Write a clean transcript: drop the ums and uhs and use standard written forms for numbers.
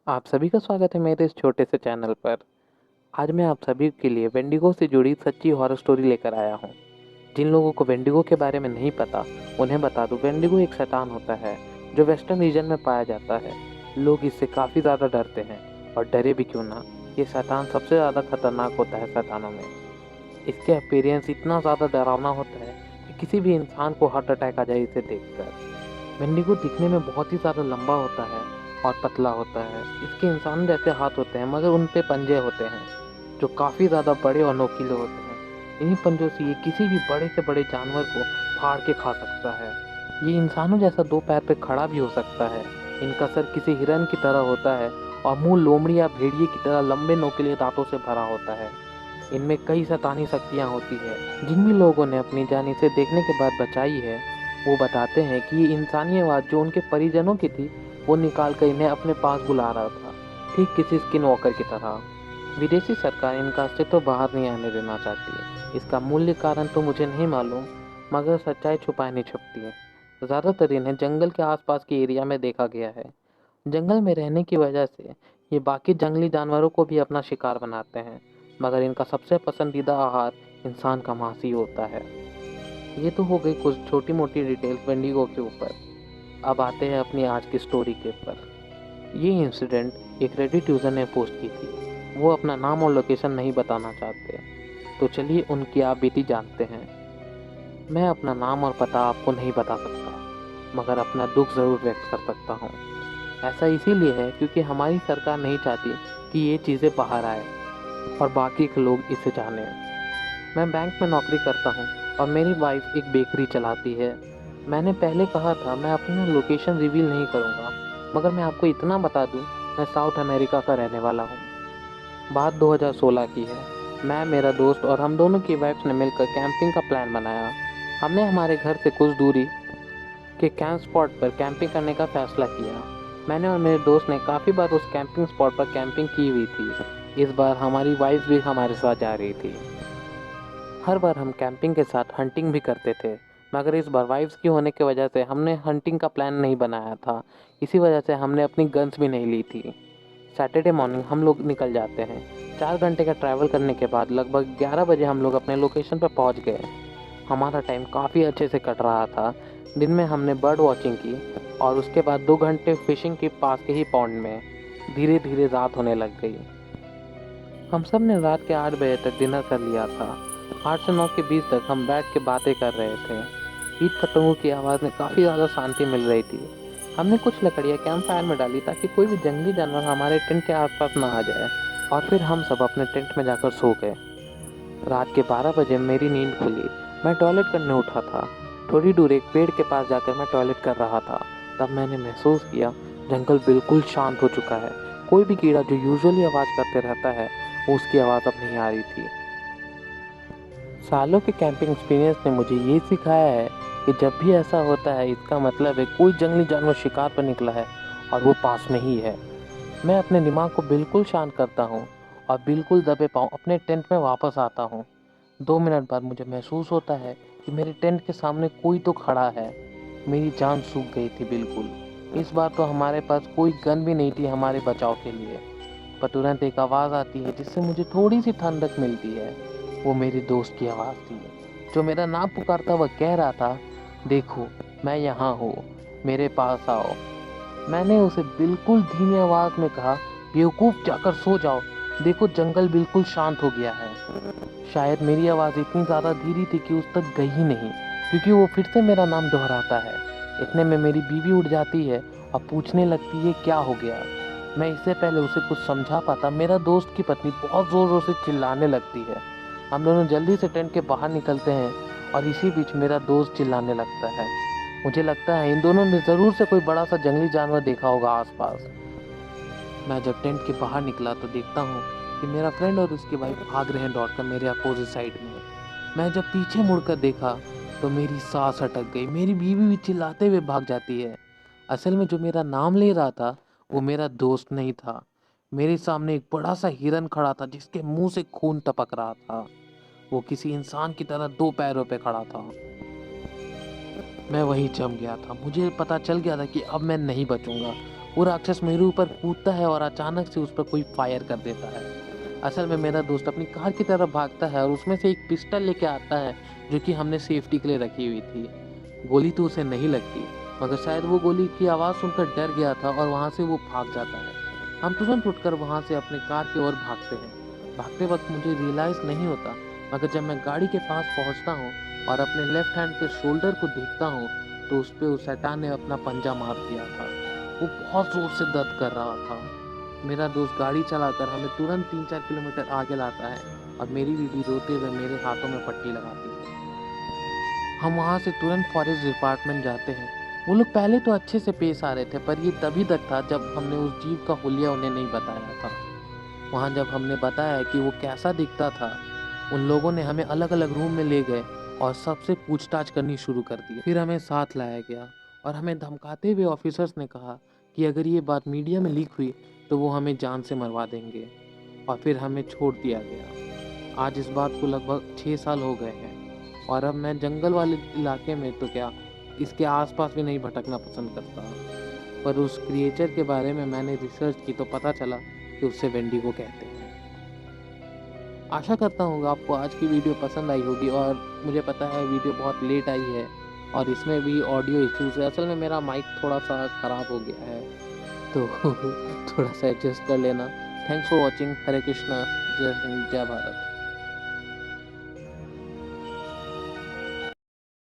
आप सभी का स्वागत है मेरे इस छोटे से चैनल पर। आज मैं आप सभी के लिए वेंडिगो से जुड़ी सच्ची हॉरर स्टोरी लेकर आया हूँ। जिन लोगों को वेंडिगो के बारे में नहीं पता, उन्हें बता दूँ, वेंडिगो एक शैतान होता है जो वेस्टर्न रीजन में पाया जाता है। लोग इससे काफ़ी ज़्यादा डरते हैं, और डरे भी क्यों ना, ये शैतान सबसे ज़्यादा खतरनाक होता है शैतानों में। इसके अपीयरेंस इतना ज़्यादा डरावना होता है कि किसी भी इंसान को हार्ट अटैक आ जाए इसे देखकर। वेंडिगो दिखने में बहुत ही ज़्यादा लंबा होता है और पतला होता है। इसके इंसान जैसे हाथ होते हैं, मगर उन पे पंजे होते हैं जो काफ़ी ज़्यादा बड़े और नोकीले होते हैं। इन्हीं पंजों से ये किसी भी बड़े से बड़े जानवर को फाड़ के खा सकता है। ये इंसानों जैसा दो पैर पे खड़ा भी हो सकता है। इनका सर किसी हिरन की तरह होता है और मुंह लोमड़ी या भेड़िए की तरह लंबे नोकीले दांतों से भरा होता है। इनमें कई शैतानी शक्तियाँ होती है। जिन भी लोगों ने अपनी जान इसे देखने के बाद बचाई है, वो बताते हैं कि ये इंसानी आवाज़ जो उनके परिजनों की थी, वो निकाल कर इन्हें अपने पास बुला रहा था, ठीक किसी स्किन वॉकर की तरह। विदेशी सरकार इनका अस्तित्व बाहर नहीं आने देना चाहती है। इसका मूल्य कारण तो मुझे नहीं मालूम, मगर सच्चाई छुपाई नहीं छुपती है। ज़्यादातर इन्हें जंगल के आसपास के एरिया में देखा गया है। जंगल में रहने की वजह से ये बाकी जंगली जानवरों को भी अपना शिकार बनाते हैं, मगर इनका सबसे पसंदीदा आहार इंसान का मांस ही होता है। ये तो हो गई कुछ छोटी मोटी डिटेल्स वेंडिगो के ऊपर। अब आते हैं अपनी आज की स्टोरी के ऊपर। ये इंसिडेंट एक रेडिट यूज़र ने पोस्ट की थी। वो अपना नाम और लोकेशन नहीं बताना चाहते, तो चलिए उनकी आप बीती जानते हैं। मैं अपना नाम और पता आपको नहीं बता सकता, मगर अपना दुख ज़रूर व्यक्त कर सकता हूँ। ऐसा इसीलिए है क्योंकि हमारी सरकार नहीं चाहती कि ये चीज़ें बाहर आए और बाकी के लोग इसे जानें। मैं बैंक में नौकरी करता हूँ और मेरी वाइफ एक बेकरी चलाती है। मैंने पहले कहा था मैं अपना लोकेशन रिवील नहीं करूँगा, मगर मैं आपको इतना बता दूँ, मैं साउथ अमेरिका का रहने वाला हूँ। बात 2016 की है। मैं, मेरा दोस्त और हम दोनों की वाइफ्स ने मिलकर कैंपिंग का प्लान बनाया। हमने हमारे घर से कुछ दूरी के कैंप स्पॉट पर कैंपिंग करने का फैसला किया। मैंने और मेरे दोस्त ने काफ़ी बार उस कैंपिंग स्पॉट पर कैंपिंग की हुई थी। इस बार हमारी वाइफ भी हमारे साथ जा रही थी। हर बार हम कैंपिंग के साथ हंटिंग भी करते थे, मगर इस बार वाइफ्स की होने की वजह से हमने हंटिंग का प्लान नहीं बनाया था। इसी वजह से हमने अपनी गन्स भी नहीं ली थी। सैटरडे मॉर्निंग हम लोग निकल जाते हैं। 4 घंटे का ट्रैवल करने के बाद लगभग 11 बजे हम लोग अपने लोकेशन पर पहुंच गए। हमारा टाइम काफ़ी अच्छे से कट रहा था। दिन में हमने बर्ड वॉचिंग की और उसके बाद 2 घंटे फिशिंग के पास के ही पॉन्ड में। धीरे धीरे रात होने लग गई। हम सब ने रात के 8 बजे तक डिनर कर लिया था। 8 से 9 के बीच तक हम बैठ के बातें कर रहे थे। कीट पतंगों की आवाज़ में काफ़ी ज़्यादा शांति मिल रही थी। हमने कुछ लकड़ियाँ कैंप फायर में डाली ताकि कोई भी जंगली जानवर हमारे टेंट के आसपास ना आ जाए, और फिर हम सब अपने टेंट में जाकर सो गए। रात के 12 बजे मेरी नींद खुली। मैं टॉयलेट करने उठा था। थोड़ी दूर एक पेड़ के पास जाकर मैं टॉयलेट कर रहा था। तब मैंने महसूस किया जंगल बिल्कुल शांत हो चुका है। कोई भी कीड़ा जो यूजुअली आवाज़ करते रहता है, वो उसकी आवाज़ अब नहीं आ रही थी। सालों के कैंपिंग एक्सपीरियंस ने मुझे ये सिखाया है कि जब भी ऐसा होता है, इसका मतलब है कोई जंगली जानवर शिकार पर निकला है और वो पास में ही है। मैं अपने दिमाग को बिल्कुल शांत करता हूँ और बिल्कुल दबे पाँव अपने टेंट में वापस आता हूँ। 2 मिनट बाद मुझे महसूस होता है कि मेरे टेंट के सामने कोई तो खड़ा है। मेरी जान सूख गई थी बिल्कुल। इस बार तो हमारे पास कोई गन भी नहीं थी हमारे बचाव के लिए। पर तुरंत एक आवाज़ आती है जिससे मुझे थोड़ी सी ठंडक मिलती है। वो मेरे दोस्त की आवाज़ थी, जो मेरा नाम पुकारता हुआ कह रहा था, देखो मैं यहाँ हूँ, मेरे पास आओ। मैंने उसे बिल्कुल धीमी आवाज़ में कहा, बेवकूफ़ जाकर सो जाओ, देखो जंगल बिल्कुल शांत हो गया है। शायद मेरी आवाज़ इतनी ज़्यादा धीरी थी कि उस तक गई ही नहीं, क्योंकि वो फिर से मेरा नाम दोहराता है। इतने में मेरी बीवी उठ जाती है और पूछने लगती है क्या हो गया। मैं इससे पहले उसे कुछ समझा पाता, मेरा दोस्त की पत्नी बहुत ज़ोर ज़ोर से चिल्लाने लगती है। हम दोनों जल्दी से टेंट के बाहर निकलते हैं और इसी बीच मेरा दोस्त चिल्लाने लगता है। मुझे लगता है इन दोनों ने ज़रूर से कोई बड़ा सा जंगली जानवर देखा होगा आसपास। मैं जब टेंट के बाहर निकला तो देखता हूँ कि मेरा फ्रेंड और उसकी वाइफ भाग रहे हैं दौड़कर मेरे अपोजिट साइड में। मैं जब पीछे मुड़कर देखा तो मेरी सांस अटक गई। मेरी बीवी भी चिल्लाते हुए भाग जाती है। असल में जो मेरा नाम ले रहा था वो मेरा दोस्त नहीं था। मेरे सामने एक बड़ा सा हिरन खड़ा था जिसके मुंह से खून टपक रहा था। वो किसी इंसान की तरह 2 पैरों पे खड़ा था। मैं वहीं जम गया था। मुझे पता चल गया था कि अब मैं नहीं बचूंगा। वो राक्षस मेरे ऊपर कूदता है और अचानक से उस पर कोई फायर कर देता है। असल में मेरा दोस्त अपनी कार की तरफ भागता है और उसमें से एक पिस्टल लेके आता है जो कि हमने सेफ्टी के लिए रखी हुई थी। गोली तो उसे नहीं लगती, मगर शायद वो गोली की आवाज़ सुनकर डर गया था और वहाँ से वो भाग जाता है। हम तुरंत उठकर वहाँ से अपनी कार की ओर भागते हैं। भागते वक्त मुझे रियलाइज़ नहीं होता, मगर जब मैं गाड़ी के पास पहुँचता हूँ और अपने लेफ्ट हैंड के शोल्डर को देखता हूँ तो उस पे उस शैतान ने अपना पंजा मार दिया था। वो बहुत ज़ोर से दर्द कर रहा था। मेरा दोस्त गाड़ी चलाकर हमें तुरंत 3-4 किलोमीटर आगे लाता है और मेरी बीवी रोते हुए मेरे हाथों में पट्टी लगाती है। हम वहाँ से तुरंत फॉरेस्ट डिपार्टमेंट जाते हैं। वो लोग पहले तो अच्छे से पेश आ रहे थे, पर ये तभी तक था जब हमने उस जीव का हुलिया उन्हें नहीं बताया था। वहाँ जब हमने बताया कि वो कैसा दिखता था, उन लोगों ने हमें अलग-अलग रूम में ले गए और सबसे पूछताछ करनी शुरू कर दी। फिर हमें साथ लाया गया और हमें धमकाते हुए ऑफिसर्स ने कहा कि अगर ये बात मीडिया में लीक हुई तो वो हमें जान से मरवा देंगे, और फिर हमें छोड़ दिया गया। आज इस बात को लगभग 6 साल हो गए हैं और अब मैं जंगल वाले इलाके में तो क्या, इसके आसपास भी नहीं भटकना पसंद करता। पर उस क्रिएचर के बारे में मैंने रिसर्च की तो पता चला कि उसे वेंडिगो कहते हैं। आशा करता हूँ आपको आज की वीडियो पसंद आई होगी, और मुझे पता है वीडियो बहुत लेट आई है और इसमें भी ऑडियो इश्यूज़ है। असल में मेरा माइक थोड़ा-सा ख़राब हो गया है, तो थोड़ा-सा एडजस्ट कर लेना। Thanks for watching. Hare Krishna. Jai Hind, जय भारत।